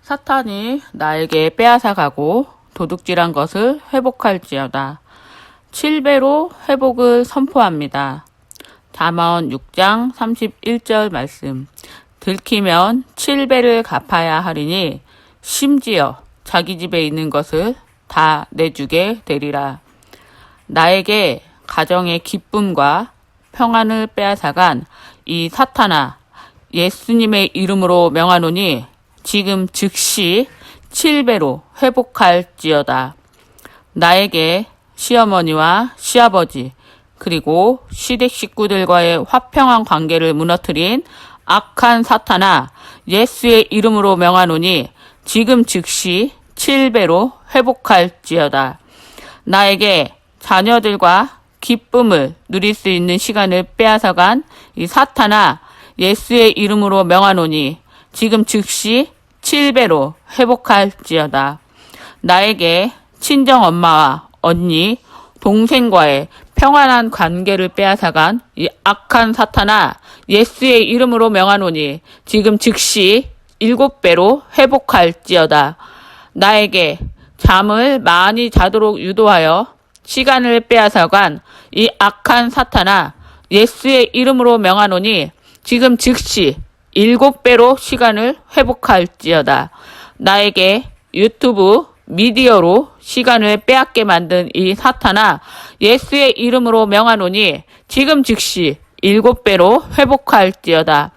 사탄이 나에게 빼앗아가고 도둑질한 것을 회복할지어다. 7배로 회복을 선포합니다. 잠언 6장 31절 말씀. 들키면 7배를 갚아야 하리니 심지어 자기 집에 있는 것을 다 내주게 되리라. 나에게 가정의 기쁨과 평안을 빼앗아간 이 사탄아, 예수님의 이름으로 명하노니 지금 즉시 7배로 회복할지어다. 나에게 시어머니와 시아버지 그리고 시댁 식구들과의 화평한 관계를 무너뜨린 악한 사탄아, 예수의 이름으로 명하노니 지금 즉시 7배로 회복할지어다. 나에게 자녀들과 기쁨을 누릴 수 있는 시간을 빼앗아간 이 사탄아, 예수의 이름으로 명하노니 지금 즉시 7배로 회복할지어다. 나에게 친정 엄마와 언니, 동생과의 평안한 관계를 빼앗아간 이 악한 사탄아, 예수의 이름으로 명하노니 지금 즉시 7배로 회복할지어다. 나에게 잠을 많이 자도록 유도하여 시간을 빼앗아간 이 악한 사탄아, 예수의 이름으로 명하노니 지금 즉시 7배로 시간을 회복할지어다. 나에게 유튜브 미디어로 시간을 빼앗게 만든 이 사탄아, 예수의 이름으로 명하노니 지금 즉시 7배로 회복할지어다.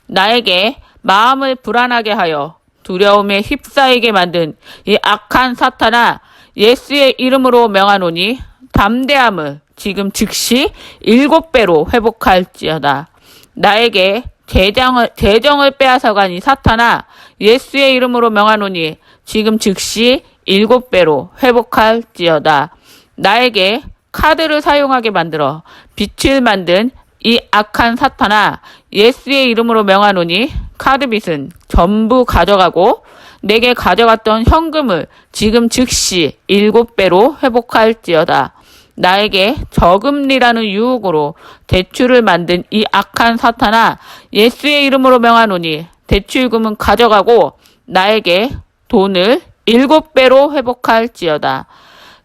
나에게 마음을 불안하게 하여 두려움에 휩싸이게 만든 이 악한 사탄아, 예수의 이름으로 명하노니 담대함을 지금 즉시 7배로 회복할지어다. 나에게 재정을 빼앗아간 이 사탄아, 예수의 이름으로 명하노니 지금 즉시 7배로 회복할지어다. 나에게 카드를 사용하게 만들어 빚을 만든 이 악한 사탄아, 예수의 이름으로 명하노니 카드 빚은 전부 가져가고 내게 가져갔던 현금을 지금 즉시 7배로 회복할지어다. 나에게 저금리라는 유혹으로 대출을 만든 이 악한 사탄아, 예수의 이름으로 명하노니 대출금은 가져가고 나에게 돈을 7배로 회복할지어다.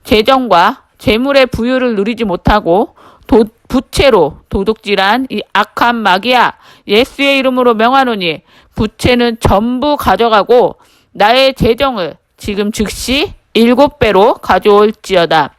재정과 재물의 부유를 누리지 못하고 부채로 도둑질한 이 악한 마귀야, 예수의 이름으로 명하노니 부채는 전부 가져가고 나의 재정을 지금 즉시 7배로 가져올지어다.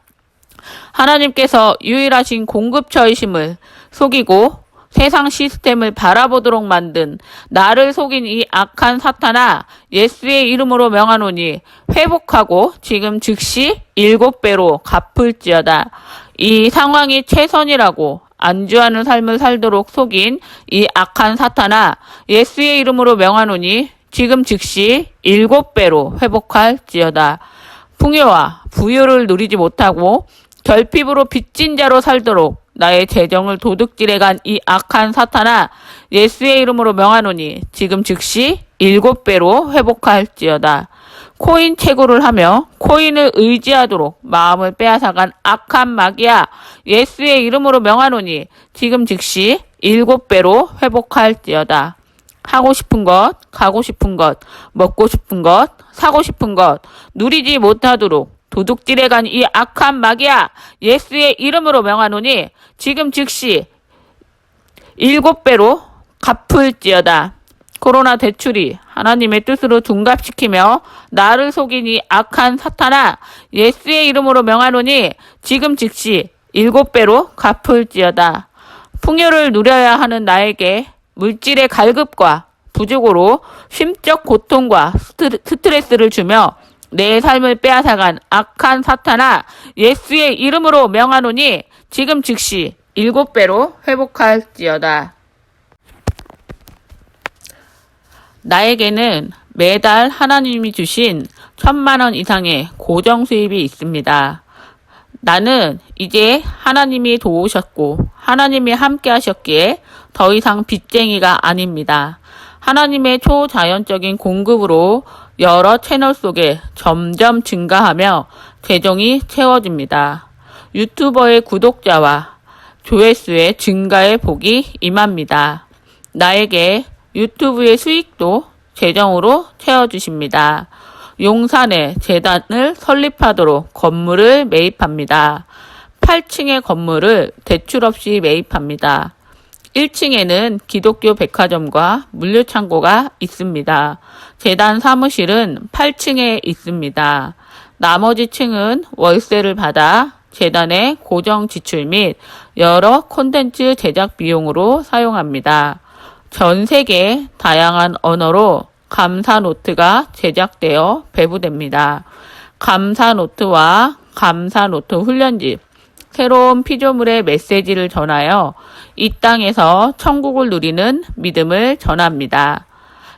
하나님께서 유일하신 공급처이심을 속이고 세상 시스템을 바라보도록 만든 나를 속인 이 악한 사탄아, 예수의 이름으로 명하노니 회복하고 지금 즉시 7배로 갚을지어다. 이 상황이 최선이라고 안주하는 삶을 살도록 속인 이 악한 사탄아, 예수의 이름으로 명하노니 지금 즉시 7배로 회복할지어다. 풍요와 부유를 누리지 못하고 결핍으로 빚진 자로 살도록 나의 재정을 도둑질해간 이 악한 사탄아, 예수의 이름으로 명하노니 지금 즉시 7배로 회복할지어다. 코인 채굴을 하며 코인을 의지하도록 마음을 빼앗아간 악한 마귀야, 예수의 이름으로 명하노니 지금 즉시 7배로 회복할지어다. 하고 싶은 것, 가고 싶은 것, 먹고 싶은 것, 사고 싶은 것, 누리지 못하도록 도둑질해간 이 악한 마귀야, 예수의 이름으로 명하노니 지금 즉시 7배로 갚을지어다. 코로나 대출이 하나님의 뜻으로 둔갑시키며 나를 속인 이 악한 사탄아, 예수의 이름으로 명하노니 지금 즉시 7배로 갚을지어다. 풍요를 누려야 하는 나에게 물질의 갈급과 부족으로 심적 고통과 스트레스를 주며 내 삶을 빼앗아간 악한 사탄아, 예수의 이름으로 명하노니 지금 즉시 7배로 회복할지어다. 나에게는 매달 하나님이 주신 1,000만 원 이상의 고정 수입이 있습니다. 나는 이제 하나님이 도우셨고 하나님이 함께 하셨기에 더 이상 빚쟁이가 아닙니다. 하나님의 초자연적인 공급으로 여러 채널 속에 점점 증가하며 재정이 채워집니다. 유튜버의 구독자와 조회수의 증가의 복이 임합니다. 나에게 유튜브의 수익도 재정으로 채워주십니다. 용산에 재단을 설립하도록 건물을 매입합니다. 8층의 건물을 대출 없이 매입합니다. 1층에는 기독교 백화점과 물류창고가 있습니다. 재단 사무실은 8층에 있습니다. 나머지 층은 월세를 받아 재단의 고정 지출 및 여러 콘텐츠 제작 비용으로 사용합니다. 전 세계 다양한 언어로 감사 노트가 제작되어 배부됩니다. 감사 노트와 감사 노트 훈련집, 새로운 피조물의 메시지를 전하여 이 땅에서 천국을 누리는 믿음을 전합니다.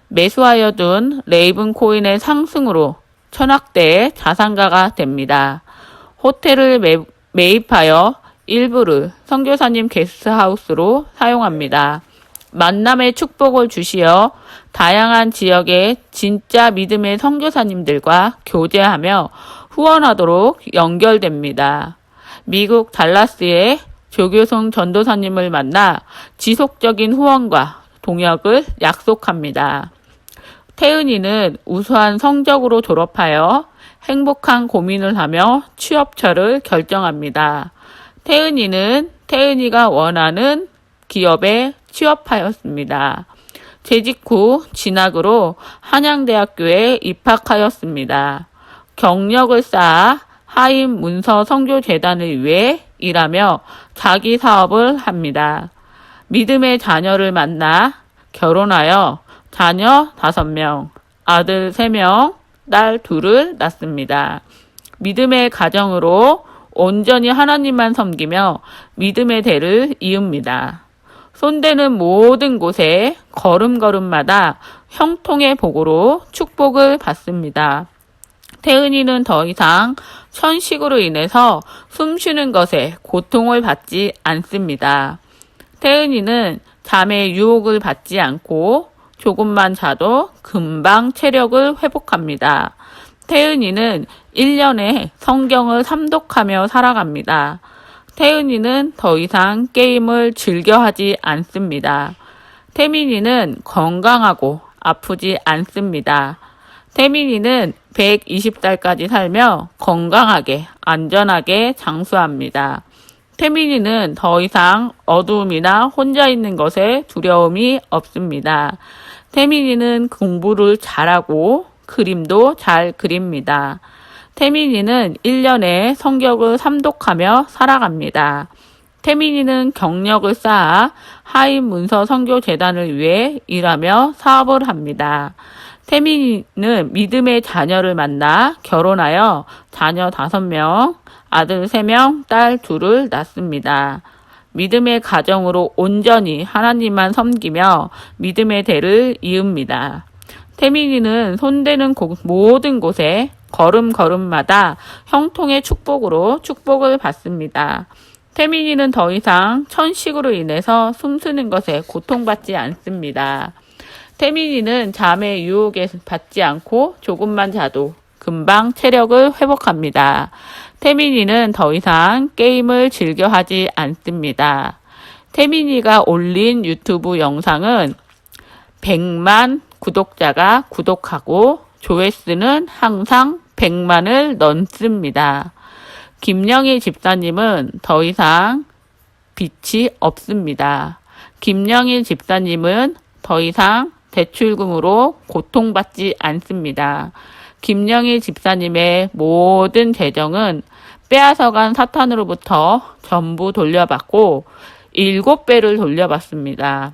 매수하여 둔 레이븐 코인의 상승으로 천억대의 자산가가 됩니다. 호텔을 매입하여 일부를 선교사님 게스트하우스로 사용합니다. 만남의 축복을 주시어 다양한 지역의 진짜 믿음의 선교사님들과 교제하며 후원하도록 연결됩니다. 미국 달라스의 조교성 전도사님을 만나 지속적인 후원과 동역을 약속합니다. 태은이는 우수한 성적으로 졸업하여 행복한 고민을 하며 취업처를 결정합니다. 태은이는 태은이가 원하는 기업에 취업하였습니다. 재직 후 진학으로 한양대학교에 입학하였습니다. 경력을 쌓아 하임 문서 선교재단을 위해 일하며 자기 사업을 합니다. 믿음의 자녀를 만나 결혼하여 자녀 5명, 아들 3명, 딸 2을 낳습니다. 믿음의 가정으로 온전히 하나님만 섬기며 믿음의 대를 이읍니다. 손대는 모든 곳에 걸음걸음마다 형통의 복으로 축복을 받습니다. 태은이는 더 이상 천식으로 인해서 숨쉬는 것에 고통을 받지 않습니다. 태은이는 잠의 유혹을 받지 않고 조금만 자도 금방 체력을 회복합니다. 태은이는 1년에 성경을 삼독하며 살아갑니다. 태은이는 더 이상 게임을 즐겨하지 않습니다. 태민이는 건강하고 아프지 않습니다. 태민이는 120살까지 살며 건강하게 안전하게 장수합니다. 태민이는 더 이상 어두움이나 혼자 있는 것에 두려움이 없습니다. 태민이는 공부를 잘하고 그림도 잘 그립니다. 태민이는 1년에 성경을 삼독하며 살아갑니다. 태민이는 경력을 쌓아 하임 문서 선교재단을 위해 일하며 사업을 합니다. 태민이는 믿음의 자녀를 만나 결혼하여 자녀 5명, 아들 3명, 딸 2을 낳습니다. 믿음의 가정으로 온전히 하나님만 섬기며 믿음의 대를 이읍니다. 태민이는 손대는 모든 곳에 걸음걸음마다 형통의 축복으로 축복을 받습니다. 태민이는 더 이상 천식으로 인해서 숨쉬는 것에 고통받지 않습니다. 태민이는 잠의 유혹에 받지 않고 조금만 자도 금방 체력을 회복합니다. 태민이는 더 이상 게임을 즐겨 하지 않습니다. 태민이가 올린 유튜브 영상은 100만 구독자가 구독하고 조회수는 항상 100만을 넘습니다. 김영희 집사님은 더 이상 빚이 없습니다. 김영희 집사님은 더 이상 대출금으로 고통받지 않습니다. 김영희 집사님의 모든 재정은 빼앗아간 사탄으로부터 전부 돌려받고 7배를 돌려받습니다.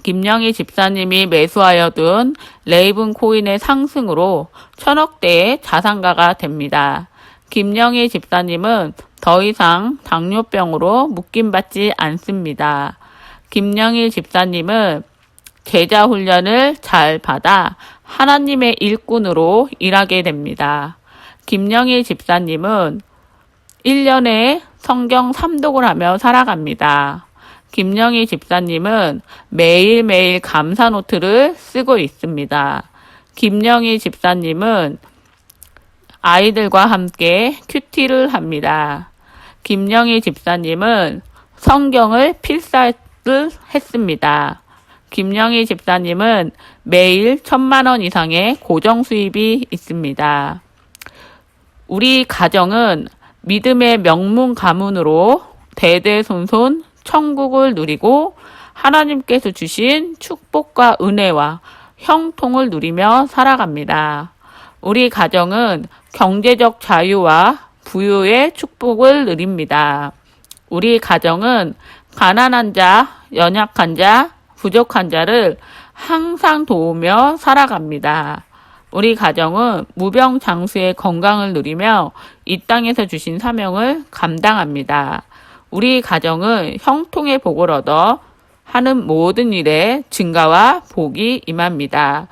김영희 집사님이 매수하여 둔 레이븐 코인의 상승으로 천억대의 자산가가 됩니다. 김영희 집사님은 더 이상 당뇨병으로 묶임받지 않습니다. 김영희 집사님은 제자 훈련을 잘 받아 하나님의 일꾼으로 일하게 됩니다. 김영희 집사님은 1년에 성경 삼독을 하며 살아갑니다. 김영희 집사님은 매일매일 감사 노트를 쓰고 있습니다. 김영희 집사님은 아이들과 함께 큐티를 합니다. 김영희 집사님은 성경을 필사를 했습니다. 김영희 집사님은 매일 1,000만 원 이상의 고정 수입이 있습니다. 우리 가정은 믿음의 명문 가문으로 대대손손 천국을 누리고 하나님께서 주신 축복과 은혜와 형통을 누리며 살아갑니다. 우리 가정은 경제적 자유와 부유의 축복을 누립니다. 우리 가정은 가난한 자, 연약한 자, 부족한 자를 항상 도우며 살아갑니다. 우리 가정은 무병장수의 건강을 누리며 이 땅에서 주신 사명을 감당합니다. 우리 가정은 형통의 복을 얻어 하는 모든 일에 증가와 복이 임합니다.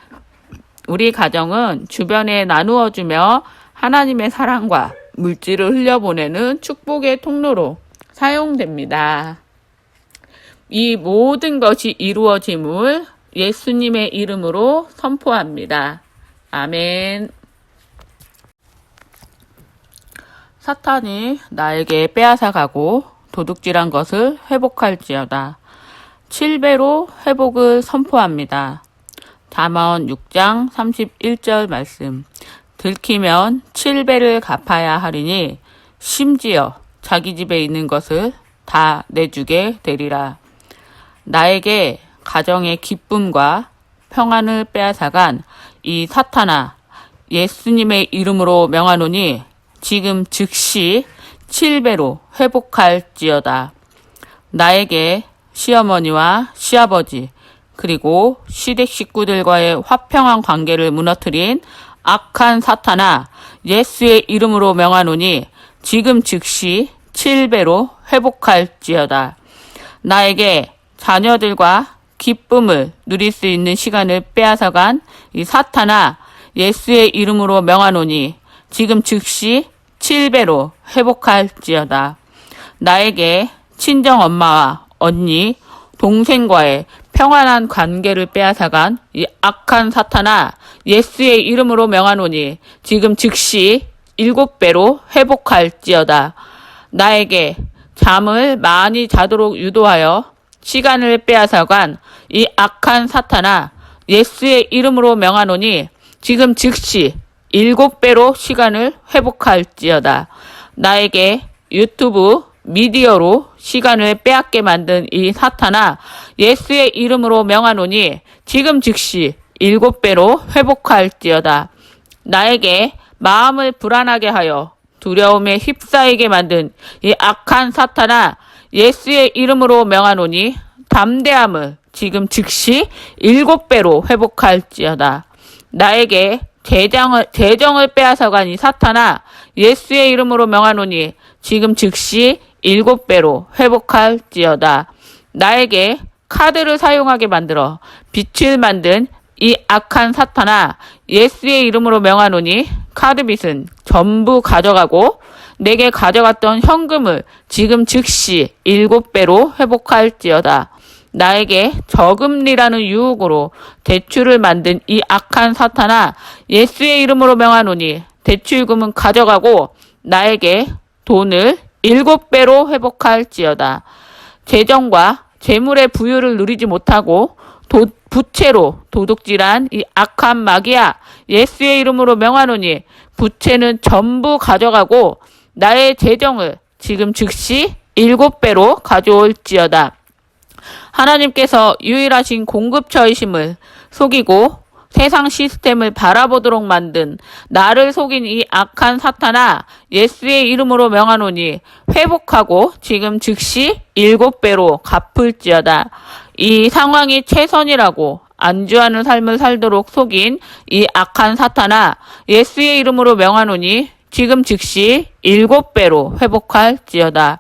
우리 가정은 주변에 나누어주며 하나님의 사랑과 물질을 흘려보내는 축복의 통로로 사용됩니다. 이 모든 것이 이루어짐을 예수님의 이름으로 선포합니다. 아멘. 사탄이 나에게 빼앗아가고 도둑질한 것을 회복할지어다. 7배로 회복을 선포합니다. 잠언 6장 31절 말씀. 들키면 7배를 갚아야 하리니 심지어 자기 집에 있는 것을 다 내주게 되리라. 나에게 가정의 기쁨과 평안을 빼앗아간 이 사탄아, 예수님의 이름으로 명하노니 지금 즉시 7배로 회복할지어다. 나에게 시어머니와 시아버지 그리고 시댁 식구들과의 화평한 관계를 무너뜨린 악한 사탄아, 예수의 이름으로 명하노니 지금 즉시 7배로 회복할지어다. 나에게 자녀들과 기쁨을 누릴 수 있는 시간을 빼앗아간 이 사탄아, 예수의 이름으로 명하노니 지금 즉시 7배로 회복할지어다. 나에게 친정 엄마와 언니, 동생과의 평안한 관계를 빼앗아간 이 악한 사탄아, 예수의 이름으로 명하노니 지금 즉시 7배로 회복할지어다. 나에게 잠을 많이 자도록 유도하여 시간을 빼앗아간 이 악한 사탄아, 예수의 이름으로 명하노니 지금 즉시 7배로 시간을 회복할지어다. 나에게 유튜브 미디어로 시간을 빼앗게 만든 이 사탄아, 예수의 이름으로 명하노니 지금 즉시 7배로 회복할지어다. 나에게 마음을 불안하게 하여 두려움에 휩싸이게 만든 이 악한 사탄아, 예수의 이름으로 명하노니 담대함을 지금 즉시 7배로 회복할지어다. 나에게 재정을 빼앗아간 이 사탄아, 예수의 이름으로 명하노니 지금 즉시 7배로 회복할지어다. 나에게 카드를 사용하게 만들어 빚을 만든 이 악한 사탄아, 예수의 이름으로 명하노니 카드 빚은 전부 가져가고 내게 가져갔던 현금을 지금 즉시 7배로 회복할지어다. 나에게 저금리라는 유혹으로 대출을 만든 이 악한 사탄아, 예수의 이름으로 명하노니 대출금은 가져가고 나에게 돈을 7배로 회복할지어다. 재정과 재물의 부유를 누리지 못하고 부채로 도둑질한 이 악한 마귀야, 예수의 이름으로 명하노니 부채는 전부 가져가고 나의 재정을 지금 즉시 7배로 가져올지어다. 하나님께서 유일하신 공급처이심을 속이고 세상 시스템을 바라보도록 만든 나를 속인 이 악한 사탄아, 예수의 이름으로 명하노니 회복하고 지금 즉시 7배로 갚을지어다. 이 상황이 최선이라고 안주하는 삶을 살도록 속인 이 악한 사탄아, 예수의 이름으로 명하노니 지금 즉시 7배로 회복할지어다.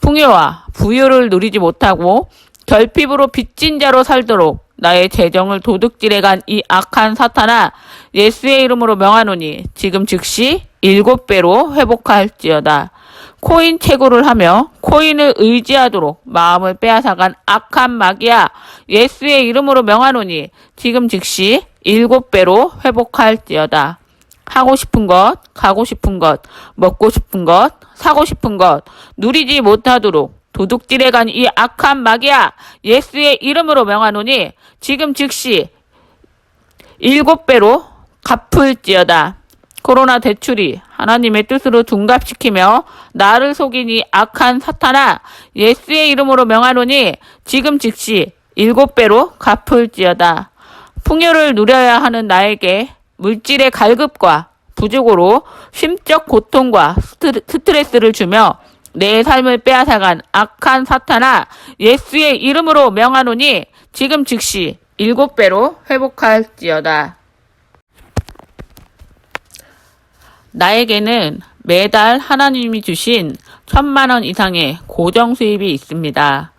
풍요와 부유를 누리지 못하고 결핍으로 빚진 자로 살도록 나의 재정을 도둑질해간 이 악한 사탄아, 예수의 이름으로 명하노니 지금 즉시 7배로 회복할지어다. 코인 채굴을 하며 코인을 의지하도록 마음을 빼앗아간 악한 마귀야, 예수의 이름으로 명하노니 지금 즉시 7배로 회복할지어다. 하고 싶은 것, 가고 싶은 것, 먹고 싶은 것, 사고 싶은 것, 누리지 못하도록 도둑질에 간 이 악한 마귀야, 예수의 이름으로 명하노니 지금 즉시 7배로 갚을지어다. 코로나 대출이 하나님의 뜻으로 둔갑시키며 나를 속인 이 악한 사탄아, 예수의 이름으로 명하노니 지금 즉시 7배로 갚을지어다. 풍요를 누려야 하는 나에게 물질의 갈급과 부족으로 심적 고통과 스트레스를 주며 내 삶을 빼앗아간 악한 사탄아, 예수의 이름으로 명하노니 지금 즉시 7배로 회복할지어다. 나에게는 매달 하나님이 주신 1,000만 원 이상의 고정 수입이 있습니다.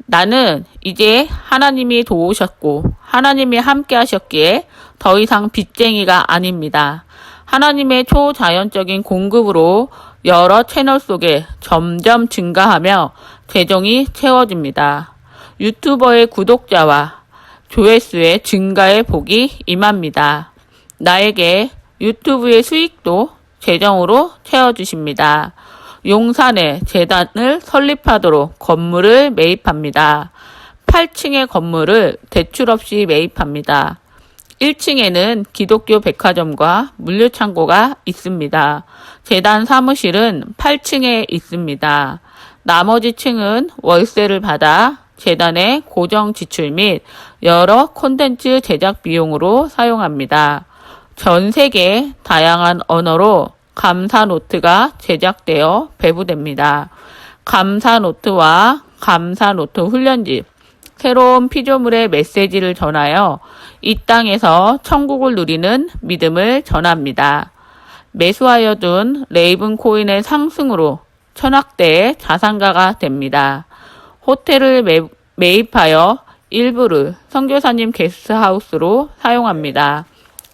나는 이제 하나님이 도우셨고 하나님이 함께 하셨기에 더 이상 빚쟁이가 아닙니다. 하나님의 초자연적인 공급으로 여러 채널 속에 점점 증가하며 재정이 채워집니다. 유튜버의 구독자와 조회수의 증가의 복이 임합니다. 나에게 유튜브의 수익도 재정으로 채워주십니다. 용산에 재단을 설립하도록 건물을 매입합니다. 8층의 건물을 대출 없이 매입합니다. 1층에는 기독교 백화점과 물류창고가 있습니다. 재단 사무실은 8층에 있습니다. 나머지 층은 월세를 받아 재단의 고정 지출 및 여러 콘텐츠 제작 비용으로 사용합니다. 전 세계 다양한 언어로 감사 노트가 제작되어 배부됩니다. 감사 노트와 감사 노트 훈련집, 새로운 피조물의 메시지를 전하여 이 땅에서 천국을 누리는 믿음을 전합니다. 매수하여 둔 레이븐 코인의 상승으로 천억대의 자산가가 됩니다. 호텔을 매입하여 일부를 선교사님 게스트하우스로 사용합니다.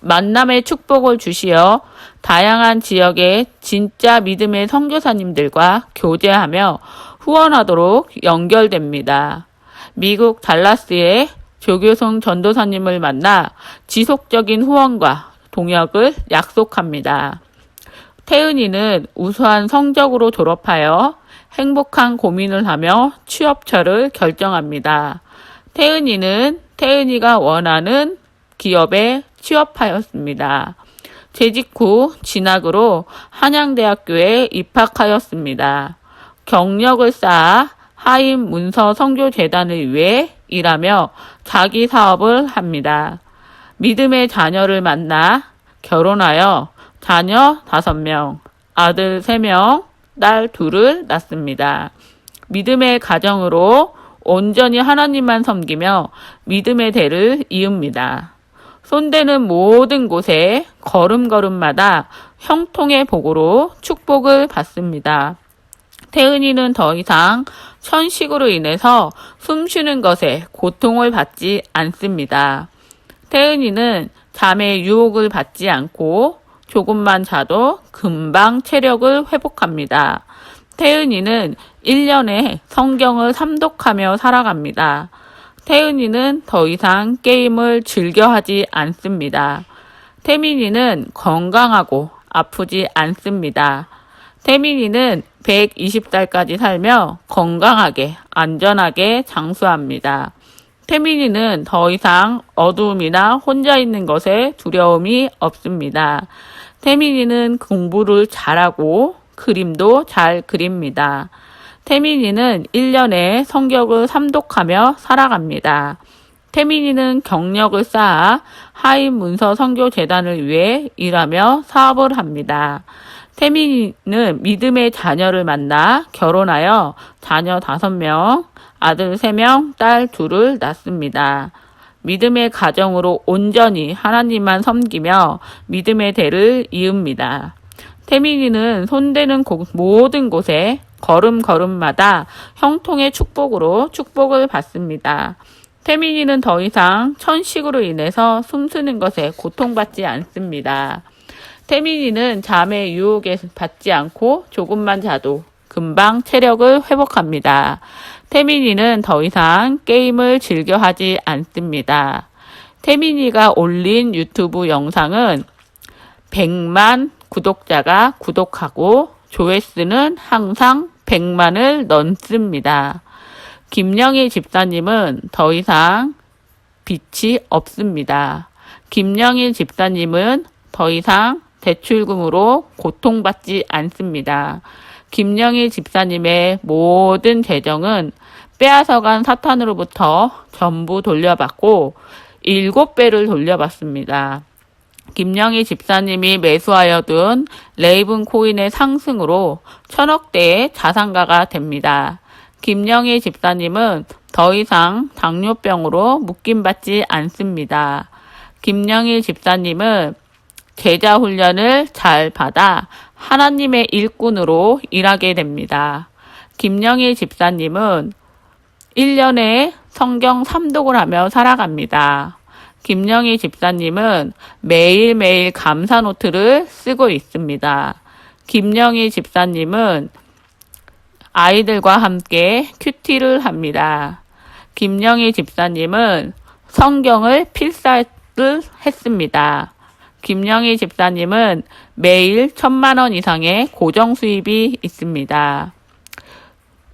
만남의 축복을 주시어 다양한 지역의 진짜 믿음의 선교사님들과 교제하며 후원하도록 연결됩니다. 미국 달라스의 조교성 전도사님을 만나 지속적인 후원과 동역을 약속합니다. 태은이는 우수한 성적으로 졸업하여 행복한 고민을 하며 취업처를 결정합니다. 태은이는 태은이가 원하는 기업에 취업하였습니다. 재직 후 진학으로 한양대학교에 입학하였습니다. 경력을 쌓아 하임 문서 선교재단을 위해 일하며 자기 사업을 합니다. 믿음의 자녀를 만나 결혼하여 자녀 5명, 아들 3명, 딸 2을 낳습니다. 믿음의 가정으로 온전히 하나님만 섬기며 믿음의 대를 이읍니다. 손대는 모든 곳에 걸음걸음마다 형통의 복으로 축복을 받습니다. 태은이는 더 이상 천식으로 인해서 숨쉬는 것에 고통을 받지 않습니다. 태은이는 잠의 유혹을 받지 않고 조금만 자도 금방 체력을 회복합니다. 태은이는 1년에 성경을 삼독하며 살아갑니다. 태은이는 더 이상 게임을 즐겨하지 않습니다. 태민이는 건강하고 아프지 않습니다. 태민이는 120살까지 살며 건강하게 안전하게 장수합니다. 태민이는 더 이상 어두움이나 혼자 있는 것에 두려움이 없습니다. 태민이는 공부를 잘하고 그림도 잘 그립니다. 태민이는 1년에 성경을 삼독하며 살아갑니다. 태민이는 경력을 쌓아 하임 문서 선교재단을 위해 일하며 사업을 합니다. 태민이는 믿음의 자녀를 만나 결혼하여 자녀 5명, 아들 3명, 딸 2을 낳습니다. 믿음의 가정으로 온전히 하나님만 섬기며 믿음의 대를 이읍니다. 태민이는 손대는 모든 곳에 걸음걸음마다 형통의 축복으로 축복을 받습니다. 태민이는 더 이상 천식으로 인해서 숨쉬는 것에 고통받지 않습니다. 태민이는 잠의 유혹에 받지 않고 조금만 자도 금방 체력을 회복합니다. 태민이는 더 이상 게임을 즐겨하지 않습니다. 태민이가 올린 유튜브 영상은 100만 구독자가 구독하고 조회수는 항상 100만을 넘습니다. 김영희 집사님은 더 이상 빚이 없습니다. 김영희 집사님은 더 이상 대출금으로 고통받지 않습니다. 김영희 집사님의 모든 재정은 빼앗아간 사탄으로부터 전부 돌려받고 7배를 돌려받습니다. 김영희 집사님이 매수하여 둔 레이븐 코인의 상승으로 1000억대의 자산가가 됩니다. 김영희 집사님은 더 이상 당뇨병으로 묶임받지 않습니다. 김영희 집사님은 제자 훈련을 잘 받아 하나님의 일꾼으로 일하게 됩니다. 김영희 집사님은 1년에 성경 3독을 하며 살아갑니다. 김영희 집사님은 매일매일 감사 노트를 쓰고 있습니다. 김영희 집사님은 아이들과 함께 큐티를 합니다. 김영희 집사님은 성경을 필사를 했습니다. 김영희 집사님은 매일 1000만원 이상의 고정 수입이 있습니다.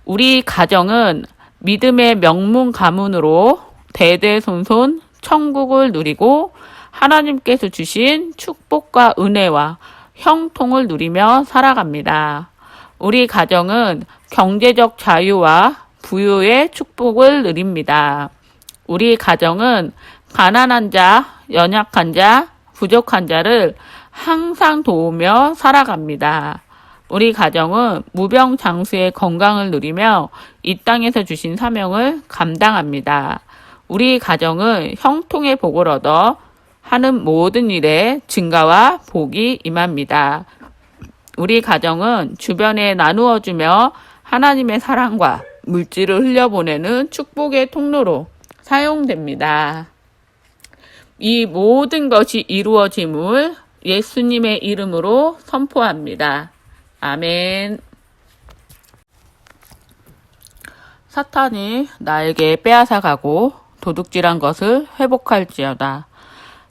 우리 가정은 믿음의 명문 가문으로 대대손손 천국을 누리고 하나님께서 주신 축복과 은혜와 형통을 누리며 살아갑니다. 우리 가정은 경제적 자유와 부유의 축복을 누립니다. 우리 가정은 가난한 자, 연약한 자, 부족한 자를 항상 도우며 살아갑니다. 우리 가정은 무병장수의 건강을 누리며 이 땅에서 주신 사명을 감당합니다. 우리 가정은 형통의 복을 얻어 하는 모든 일에 증가와 복이 임합니다. 우리 가정은 주변에 나누어주며 하나님의 사랑과 물질을 흘려보내는 축복의 통로로 사용됩니다. 이 모든 것이 이루어짐을 예수님의 이름으로 선포합니다. 아멘. 사탄이 나에게 빼앗아가고 도둑질한 것을 회복할지어다.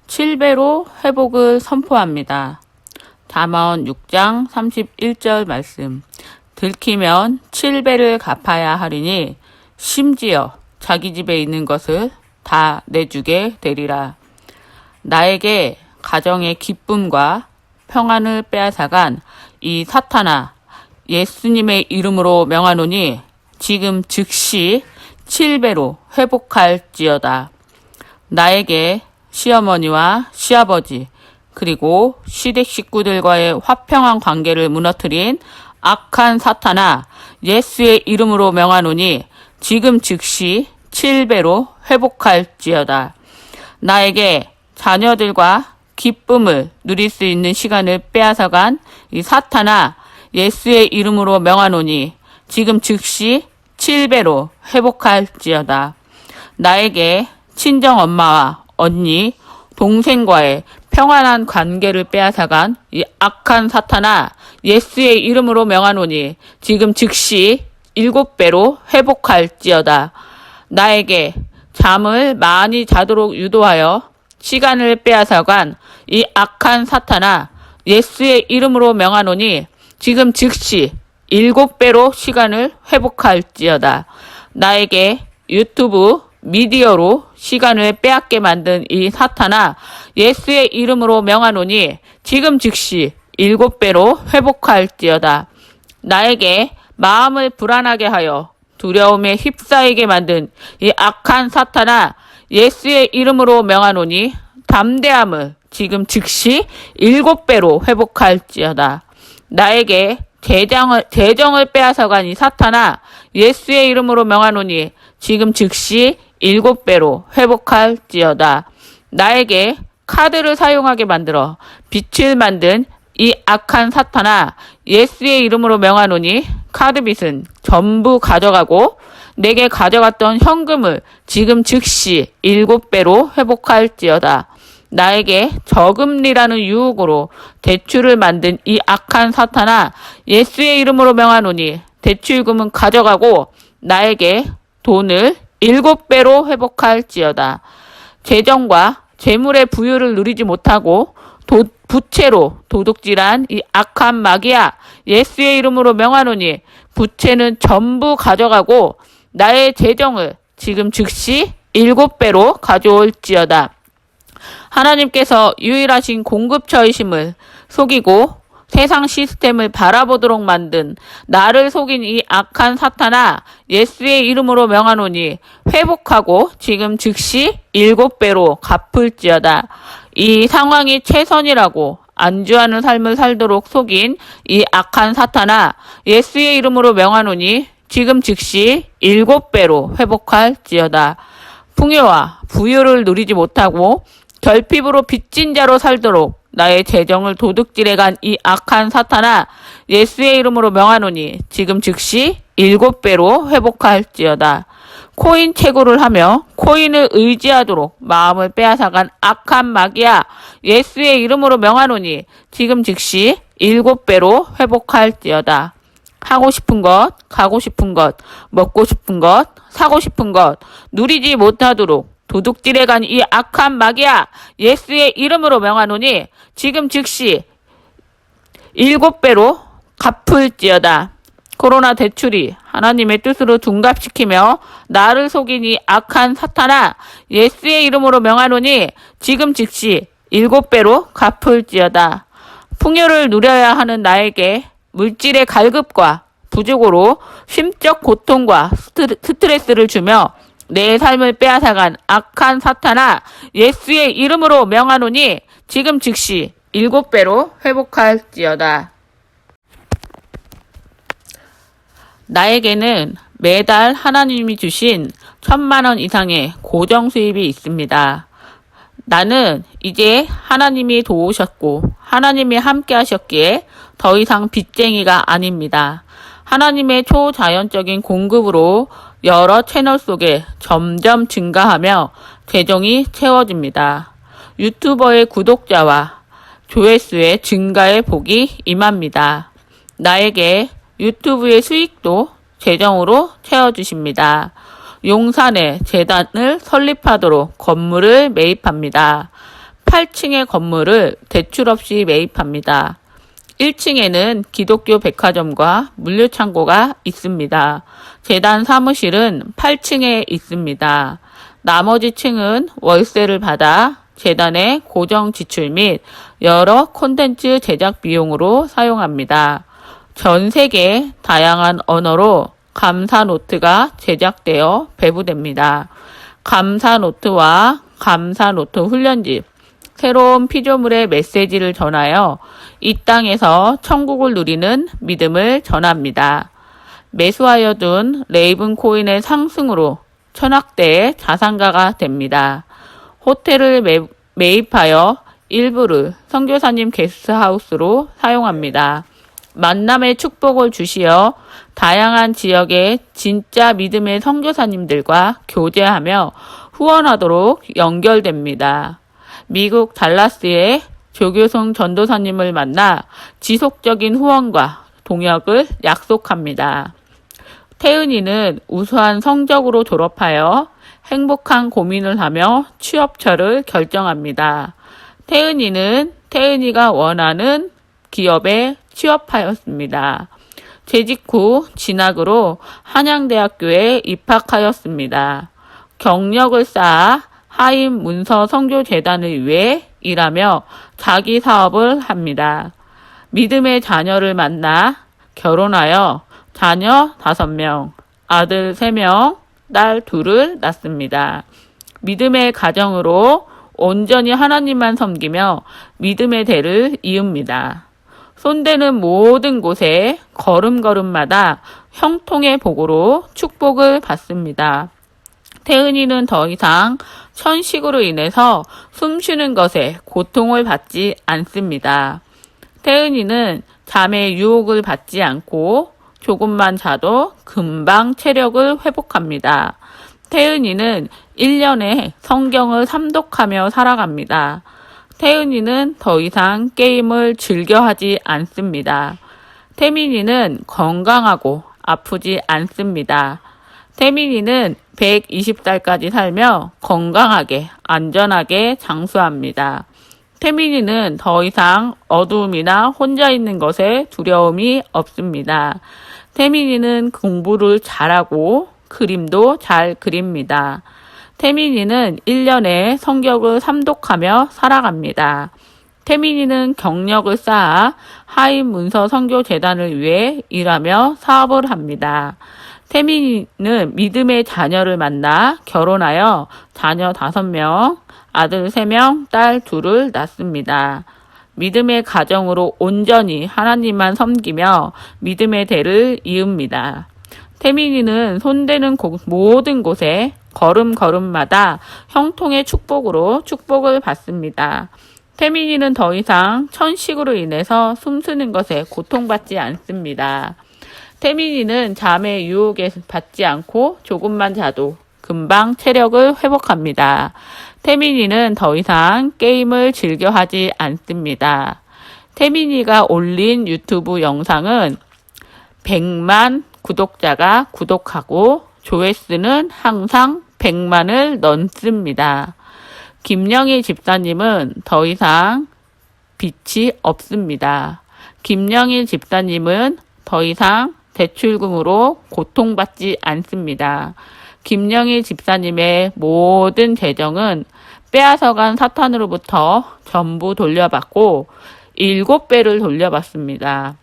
7배로 회복을 선포합니다. 잠언 6장 31절 말씀. 들키면 7배를 갚아야 하리니 심지어 자기 집에 있는 것을 다 내주게 되리라. 나에게 가정의 기쁨과 평안을 빼앗아간 이 사탄아, 예수님의 이름으로 명하노니 지금 즉시 7배로 회복할지어다. 나에게 시어머니와 시아버지 그리고 시댁 식구들과의 화평한 관계를 무너뜨린 악한 사탄아, 예수의 이름으로 명하노니 지금 즉시 7배로 회복할지어다. 나에게 자녀들과 기쁨을 누릴 수 있는 시간을 빼앗아간 이 사탄아, 예수의 이름으로 명하노니 지금 즉시 7배로 회복할지어다. 나에게 친정 엄마와 언니, 동생과의 평안한 관계를 빼앗아간 이 악한 사탄아, 예수의 이름으로 명하노니 지금 즉시 7배로 회복할지어다. 나에게 잠을 많이 자도록 유도하여 시간을 빼앗아간 이 악한 사탄아, 예수의 이름으로 명하노니 지금 즉시 7배로 시간을 회복할지어다. 나에게 유튜브 미디어로 시간을 빼앗게 만든 이 사탄아, 예수의 이름으로 명하노니 지금 즉시 7배로 회복할지어다. 나에게 마음을 불안하게 하여 두려움에 휩싸이게 만든 이 악한 사탄아, 예수의 이름으로 명하노니 담대함을 지금 즉시 7배로 회복할지어다. 나에게 재정을 빼앗아간 이 사탄아, 예수의 이름으로 명하노니 지금 즉시 7배로 회복할지어다. 나에게 카드를 사용하게 만들어 빚을 만든 이 악한 사탄아, 예수의 이름으로 명하노니 카드 빚은 전부 가져가고 내게 가져갔던 현금을 지금 즉시 7배로 회복할지어다. 나에게 저금리라는 유혹으로 대출을 만든 이 악한 사탄아, 예수의 이름으로 명하노니 대출금은 가져가고 나에게 돈을 7배로 회복할지어다. 재정과 재물의 부유를 누리지 못하고 부채로 도둑질한 이 악한 마귀야, 예수의 이름으로 명하노니 부채는 전부 가져가고 나의 재정을 지금 즉시 7배로 가져올지어다. 하나님께서 유일하신 공급처이심을 속이고 세상 시스템을 바라보도록 만든 나를 속인 이 악한 사탄아, 예수의 이름으로 명하노니 회복하고 지금 즉시 7배로 갚을지어다. 이 상황이 최선이라고 안주하는 삶을 살도록 속인 이 악한 사탄아, 예수의 이름으로 명하노니 지금 즉시 7배로 회복할지어다. 풍요와 부유를 누리지 못하고 결핍으로 빚진 자로 살도록 나의 재정을 도둑질해간 이 악한 사탄아, 예수의 이름으로 명하노니 지금 즉시 7배로 회복할지어다. 코인 채굴을 하며 코인을 의지하도록 마음을 빼앗아간 악한 마귀야, 예수의 이름으로 명하노니 지금 즉시 7배로 회복할지어다. 하고 싶은 것, 가고 싶은 것, 먹고 싶은 것, 사고 싶은 것, 누리지 못하도록 도둑질해간 이 악한 마귀야, 예수의 이름으로 명하노니 지금 즉시 7배로 갚을지어다. 코로나 대출이 하나님의 뜻으로 둔갑시키며 나를 속인 이 악한 사탄아, 예수의 이름으로 명하노니 지금 즉시 7배로 갚을지어다. 풍요를 누려야 하는 나에게 물질의 갈급과 부족으로 심적 고통과 스트레스를 주며 내 삶을 빼앗아간 악한 사탄아, 예수의 이름으로 명하노니 지금 즉시 7배로 회복할지어다. 나에게는 매달 하나님이 주신 1,000만 원 이상의 고정 수입이 있습니다. 나는 이제 하나님이 도우셨고 하나님이 함께 하셨기에 더 이상 빚쟁이가 아닙니다. 하나님의 초자연적인 공급으로 여러 채널 속에 점점 증가하며 재정이 채워집니다. 유튜버의 구독자와 조회수의 증가의 복이 임합니다. 나에게 유튜브의 수익도 재정으로 채워주십니다. 용산에 재단을 설립하도록 건물을 매입합니다. 8층의 건물을 대출 없이 매입합니다. 1층에는 기독교 백화점과 물류창고가 있습니다. 재단 사무실은 8층에 있습니다. 나머지 층은 월세를 받아 재단의 고정 지출 및 여러 콘텐츠 제작 비용으로 사용합니다. 전 세계 다양한 언어로 감사 노트가 제작되어 배부됩니다. 감사 노트와 감사 노트 훈련집, 새로운 피조물의 메시지를 전하여 이 땅에서 천국을 누리는 믿음을 전합니다. 매수하여 둔 레이븐 코인의 상승으로 천억대의 자산가가 됩니다. 호텔을 매입하여 일부를 선교사님 게스트하우스로 사용합니다. 만남의 축복을 주시어 다양한 지역의 진짜 믿음의 선교사님들과 교제하며 후원하도록 연결됩니다. 미국 달라스의 조교성 전도사님을 만나 지속적인 후원과 동역을 약속합니다. 태은이는 우수한 성적으로 졸업하여 행복한 고민을 하며 취업처를 결정합니다. 태은이는 태은이가 원하는 기업에 취업하였습니다. 재직 후 진학으로 한양대학교에 입학하였습니다. 경력을 쌓아 하임 문서 선교재단을 위해 일하며 자기 사업을 합니다. 믿음의 자녀를 만나 결혼하여 자녀 5명, 아들 3명, 딸 2을 낳습니다. 믿음의 가정으로 온전히 하나님만 섬기며 믿음의 대를 이읍니다. 손대는 모든 곳에 걸음걸음마다 형통의 복으로 축복을 받습니다. 태은이는 더 이상 천식으로 인해서 숨쉬는 것에 고통을 받지 않습니다. 태은이는 잠의 유혹을 받지 않고 조금만 자도 금방 체력을 회복합니다. 태은이는 1년에 성경을 삼독하며 살아갑니다. 태은이는 더 이상 게임을 즐겨하지 않습니다. 태민이는 건강하고 아프지 않습니다. 태민이는 120살까지 살며 건강하게 안전하게 장수합니다. 태민이는 더 이상 어두움이나 혼자 있는 것에 두려움이 없습니다. 태민이는 공부를 잘하고 그림도 잘 그립니다. 태민이는 1년에 성경을 삼독하며 살아갑니다. 태민이는 경력을 쌓아 하인문서 선교재단을 위해 일하며 사업을 합니다. 태민이는 믿음의 자녀를 만나 결혼하여 자녀 5명, 아들 3명, 딸 2을 낳습니다. 믿음의 가정으로 온전히 하나님만 섬기며 믿음의 대를 이읍니다. 태민이는 손대는 모든 곳에 걸음걸음마다 형통의 축복으로 축복을 받습니다. 태민이는 더 이상 천식으로 인해서 숨쉬는 것에 고통받지 않습니다. 태민이는 잠의 유혹에 받지 않고 조금만 자도 금방 체력을 회복합니다. 태민이는 더 이상 게임을 즐겨 하지 않습니다. 태민이가 올린 유튜브 영상은 100만 구독자가 구독하고 조회수는 항상 100만을 넘습니다. 김영희 집사님은 더 이상 빚이 없습니다. 김영희 집사님은 더 이상 대출금으로 고통받지 않습니다. 김영희 집사님의 모든 재정은 빼앗아간 사탄으로부터 전부 돌려받고 7배를 돌려받습니다.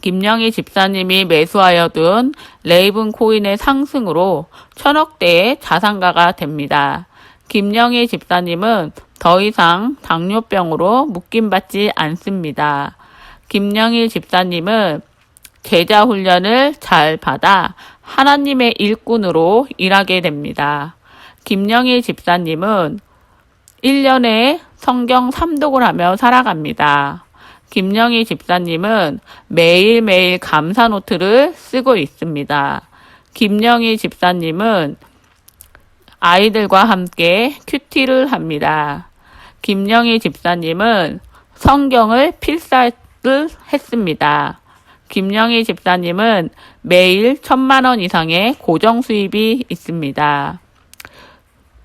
김영희 집사님이 매수하여 둔 레이븐 코인의 상승으로 1000억대의 자산가가 됩니다. 김영희 집사님은 더 이상 당뇨병으로 묶임받지 않습니다. 김영희 집사님은 제자 훈련을 잘 받아 하나님의 일꾼으로 일하게 됩니다. 김영희 집사님은 1년에 성경 3독을 하며 살아갑니다. 김영희 집사님은 매일매일 감사 노트를 쓰고 있습니다. 김영희 집사님은 아이들과 함께 큐티를 합니다. 김영희 집사님은 성경을 필사를 했습니다. 김영희 집사님은 매일 1000만원 이상의 고정 수입이 있습니다.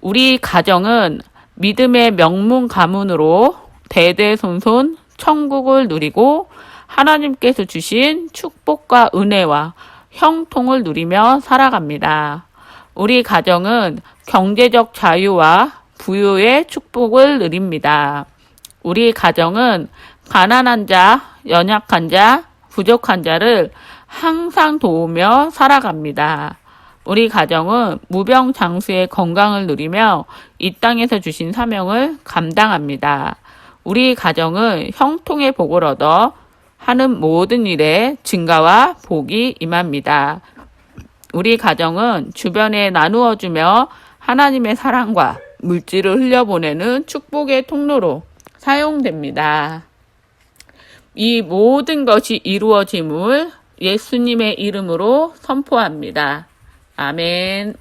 우리 가정은 믿음의 명문 가문으로 대대손손 천국을 누리고 하나님께서 주신 축복과 은혜와 형통을 누리며 살아갑니다. 우리 가정은 경제적 자유와 부유의 축복을 누립니다. 우리 가정은 가난한 자, 연약한 자, 부족한 자를 항상 도우며 살아갑니다. 우리 가정은 무병장수의 건강을 누리며 이 땅에서 주신 사명을 감당합니다. 우리 가정은 형통의 복을 얻어 하는 모든 일에 증가와 복이 임합니다. 우리 가정은 주변에 나누어주며 하나님의 사랑과 물질을 흘려보내는 축복의 통로로 사용됩니다. 이 모든 것이 이루어짐을 예수님의 이름으로 선포합니다. 아멘.